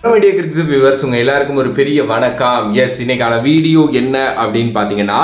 Media cricket viewers உங்க எல்லாருக்கும் ஒரு பெரிய வணக்கம். எஸ், இன்னைக்கான வீடியோ என்ன அப்படின்னு பாத்தீங்கன்னா,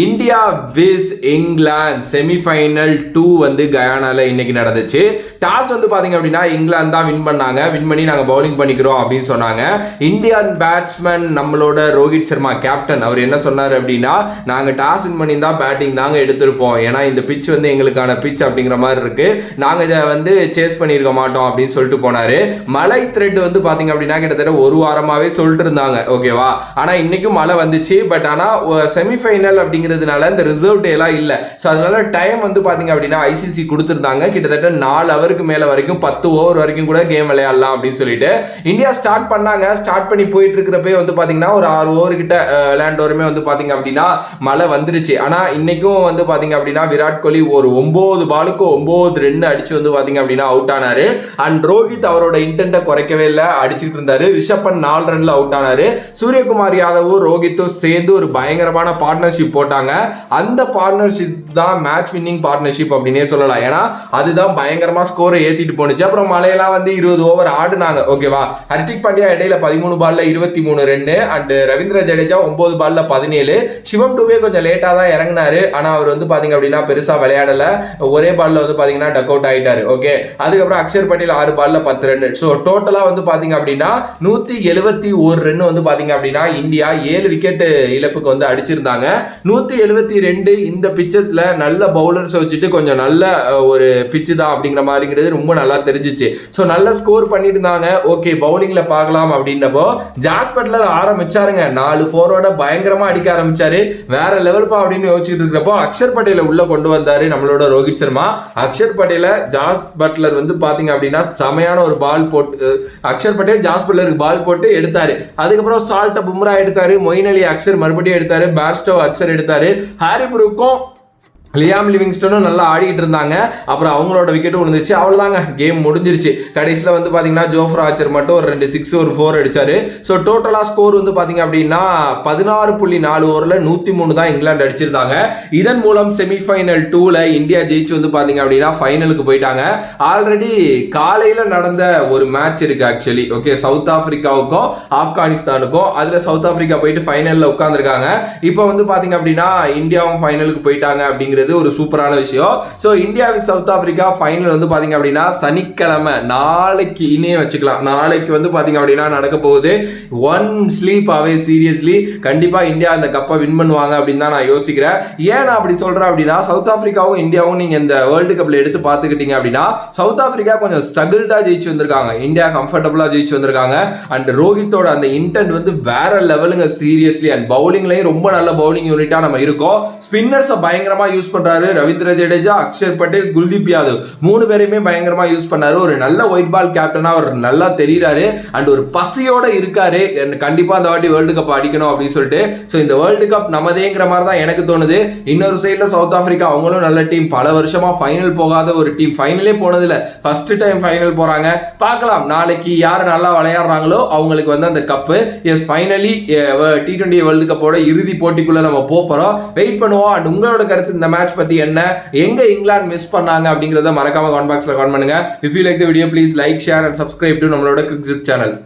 இந்தியா விஸ் இங்கிலாந்து செமிஃபைனல் 2 வந்து கயானால இன்னைக்கு நடந்துச்சு. டாஸ் வந்து பாத்தீங்க அப்படின்னா இங்கிலாந்து தான் வின் பண்ணாங்க. வின் பண்ணி நாங்க பவுலிங் பண்ணிக்கிறோம் அப்படின்னு சொன்னாங்க. இந்தியன் பேட்ஸ்மேன் நம்மளோட ரோஹித் சர்மா கேப்டன் அவர் என்ன சொன்னார் அப்படின்னா, நாங்க டாஸ் வின் பண்ணி தான் பேட்டிங் தாங்க எடுத்திருப்போம். ஏன்னா இந்த பிச் வந்து எங்களுக்கான பிச் அப்படிங்கிற மாதிரி இருக்கு. நாங்க இதை வந்து சேஸ் பண்ணியிருக்க மாட்டோம் அப்படின்னு சொல்லிட்டு போனாரு. மழை த்ரெட் வந்து பாத்தீங்க அப்படின்னா கிட்டத்தட்ட ஒரு வாரமாவே சொல்லிட்டு இருந்தாங்க, ஓகேவா. ஆனா இன்னைக்கும் மழை வந்துச்சு. பட் ஆனா செமிஃபைனல் அப்படிங்கிறதுனால இந்த ரிசர்வ் டே எல்லாம் இல்ல. சோ அதனால டைம் வந்து பாத்தீங்க அப்படின்னா ஐசிசி கொடுத்திருந்தாங்க. கிட்டத்தட்ட 4 ஹவருக்கு மேல வரைக்கும் 10 ஓவர் வரைக்கும் கூட கேம் விளையாடலாம் அப்படின்னு சொல்லிட்டு இந்தியா ஸ்டார்ட் பண்ணாங்க. ஸ்டார்ட் பண்ணி போயிட்டு இருக்கிறப்ப வந்து பாத்தீங்கன்னா ஒரு 6 ஓவர் கிட்ட விளையாண்டோருமே வந்து பாத்தீங்க அப்படின்னா மழை வந்துருச்சு. ஆனா இன்னைக்கும் வந்து பாத்தீங்க அப்படின்னா விராட் கோலி ஒரு 9 பாலுக்கு 9 ரன் அடிச்சு வந்து பாத்தீங்க அப்படின்னா அவுட் ஆனாரு. அண்ட் ரோஹித் அவரோட இன்டென்ட்டை குறைக்கவே இல்லை, அடிச்சுட்டு இருந்தாரு. ரிஷப் பண்ட் 4 ரன்ல அவுட் ஆனாரு. சூரியகுமார் யாதவும் ரோஹித்தும் சேர்ந்து ஒரு பயங்கரமான பார்ட்னர்ஷிப் போட்டாங்க. அந்த பார்ட்னர்ஷிப் தான் மேட்ச் வின்னிங் பார்ட்னர்ஷிப் அப்படின்னே சொல்லலாம். ஏன்னா அதுதான் பயங்கரமா ஸ்கோரை ஏத்திட்டு போனுச்சு. அப்புறம் மலையெல்லாம் வந்து 20 ஓவர் ஆடுனாங்க, ஓகேவா. ஹர்திக் பாண்டியா இடையில 13 பால்ல 23 ரன் அண்ட் ரவீந்திர ஜடேஜா 9 பால்ல 17. சிவம் டூவே கொஞ்சம் லேட்டா தான் இறங்கினாரு. ஆனா அவர் வந்து பாத்தீங்க அப்படின்னா பெருசா விளையாடல. ஒரே பால்ல வந்து பாத்தீங்கன்னா டக் அவுட் ஆயிட்டாரு. ஓகே, அதுக்கப்புறம் அக்ஷர் பட்டேல் 6 பால்ல 10 ரன். சோ டோட்டலா வந்து பாத்தீங்க அப்படின்னா 171 ரன் வந்து பாத்தீங்க அப்படின்னா இந்தியா 7 விக்கெட் இழப்புக்கு வந்து அடிச்சிருந்தாங்க. 172 இந்த பிச்சஸ்ல நல்ல பவுலர்ஸ் வச்சுட்டு கொஞ்சம் நல்ல ஒரு பிச்சு தான் அப்படிங்கிற மாதிரிங்கிறது ரொம்ப நல்லா தெரிஞ்சிச்சு. ஸோ நல்ல ஸ்கோர் பண்ணிட்டு இருந்தாங்க. ஓகே, பவுலிங்ல பார்க்கலாம் அப்படின்னப்போ ஜாஸ் பட்லர் ஆரம்பிச்சாருங்க. 4 4ஓட பயங்கரமா அடிக்க ஆரம்பிச்சாரு. வேற லெவல்பா அப்படின்னு யோசிச்சுட்டு இருக்கிறப்போ அக்ஷர் பட்டேலை உள்ள கொண்டு வந்தாரு நம்மளோட ரோஹித் சர்மா. அக்ஷர் பட்டேலை ஜாஸ் பட்லர் வந்து பாத்தீங்க அப்படின்னா செமையான ஒரு பால் போட்டு அக்ஷர் பட்டேல் ஜாஸ் பட்லருக்கு பால் போட்டு எடுத்தாரு. அதுக்கப்புறம் சால்ட்ட பும்ரா எடுத்தாரு. மொயின் அலி அக்ஷர் மறுபடியும் எடுத்தாரு. பேர்ஸ்டோ அக்ஷர் எடுத்தாரு. ஹாரி ப்ரூக்கும் லியாம் லிவிங்ஸ்டனும் நல்லா ஆடிக்கிட்டு இருந்தாங்க. அப்புறம் அவங்களோட விக்கெட்டும் விழுந்துச்சு. அவ்வளோதாங்க, கேம் முடிஞ்சிருச்சு. கடைசியில் வந்து பார்த்தீங்கன்னா ஜோஃப்ரா ஆர்ச்சர் மட்டும் ஒரு 2 6 ஒரு 4 அடிச்சாரு. ஸோ டோட்டலாக ஸ்கோர் வந்து பார்த்தீங்க அப்படின்னா 16.4 ஓவரில் 103 தான் இங்கிலாந்து அடிச்சிருந்தாங்க. இதன் மூலம் செமிஃபைனல் 2ல இந்தியா ஜெயிச்சு வந்து பார்த்தீங்க அப்படின்னா ஃபைனலுக்கு போயிட்டாங்க. ஆல்ரெடி காலையில் நடந்த ஒரு மேட்ச் இருக்கு ஆக்சுவலி, ஓகே, சவுத் ஆப்பிரிக்காவுக்கும் ஆப்கானிஸ்தானுக்கும். அதில் சவுத் ஆப்பிரிக்கா போயிட்டு ஃபைனலில் உட்காந்துருக்காங்க. இப்போ வந்து பார்த்தீங்க அப்படின்னா இந்தியாவும் ஃபைனலுக்கு போயிட்டாங்க அப்படிங்கிற ஒரு சூப்பரான விஷயம். So India with south Africa final வந்து பாத்தீங்க அப்படின்னா சனிக்கிழமை, நாளைக்கு இனே வச்சுக்கலாம், நாளைக்கு வந்து பாத்தீங்க அப்படின்னா நடக்க போகுது. ஒன் ஸ்லீப் அவே, சீரியஸ்லி கண்டிப்பா இந்தியா அந்த கப்பை வின் பண்ணுவாங்க அப்படின்னு தான் நான் யோசிக்கிறேன். ஏன் நான் அப்படி சொல்றேன் அப்படின்னா, சவுத் ஆப்பிரிக்காவும் இந்தியாவும் நீங்க இந்த வேர்ல்டு கப்ல எடுத்து பாத்துக்கிட்டீங்க அப்படின்னா சவுத் ஆப்பிரிக்கா கொஞ்சம் ஸ்ட்ரகிள்டா ஜெயிச்சு வந்திருக்காங்க. இந்தியா கம்ஃபர்டபுளா ஜெயிச்சு வந்திருக்காங்க. அண்ட் ரோஹித்தோட அந்த இன்டென்ட் வந்து வேற லெவலுங்க, சீரியஸ்லி. அண்ட் பவுலிங்லயும் ரொம்ப நல்ல பவுலிங் யூனிட்டா நம்ம இருக்கோம். ஸ்பின்னர்ஸ் பயங்கரமா யூஸ் பண்றாரு. ரவீந்திர ஜடேஜா, அக்ஷர் பட்டேல், குல்தீப் யாதவ் 3 பேரையுமே பயங்கரமா யூஸ் பண்ணாரு. ஒரு நல்ல ஒயிட் பால் கேப்டனா அவர் நல்லா தெரியுறாரு. அண்ட் ஒரு பசியோட இருக்காரு. கண்டிப்பா அந்த வாட்டி வேர்ல்டு கப் அடிக்கணும் அப்படின்னு சொல்லிட்டு. சோ இந்த வேர்ல்டு கப் நமதேங்கிற மாதிரி தான் எனக்கு தோணுது. இன்னொரு சைட்ல சவுத் ஆப்பிரிக்கா, அவங்களும் நல்ல டீம். பல வருஷமா ஃபைனல் போகாத ஒரு டீம், ஃபைனலே போனதில்ல, ஃபர்ஸ்ட் டைம் ஃபைனல் போறாங்க. பார்க்கலாம் நாளைக்கு யார் நல்லா விளையாடுறாங்களோ அவங்களுக்கு வந்து அந்த cup. Yes, finally T20 world கப்போட இறுதி போட்டிக்குள்ள நம்ம போறோம். வெயிட் பண்ணுவோம். அண்ட் உங்களோட கருத்து இந்த மேட்ச் பத்தி என்ன, எங்க இங்கிலாந்து மிஸ் பண்ணாங்க அப்படிங்கறத மறக்காம கமெண்ட் பாக்ஸ்ல கமெண்ட் பண்ணுங்க. If you like the video please like, share and subscribe to நம்மளோட கிரிக்கெட் சேனல்.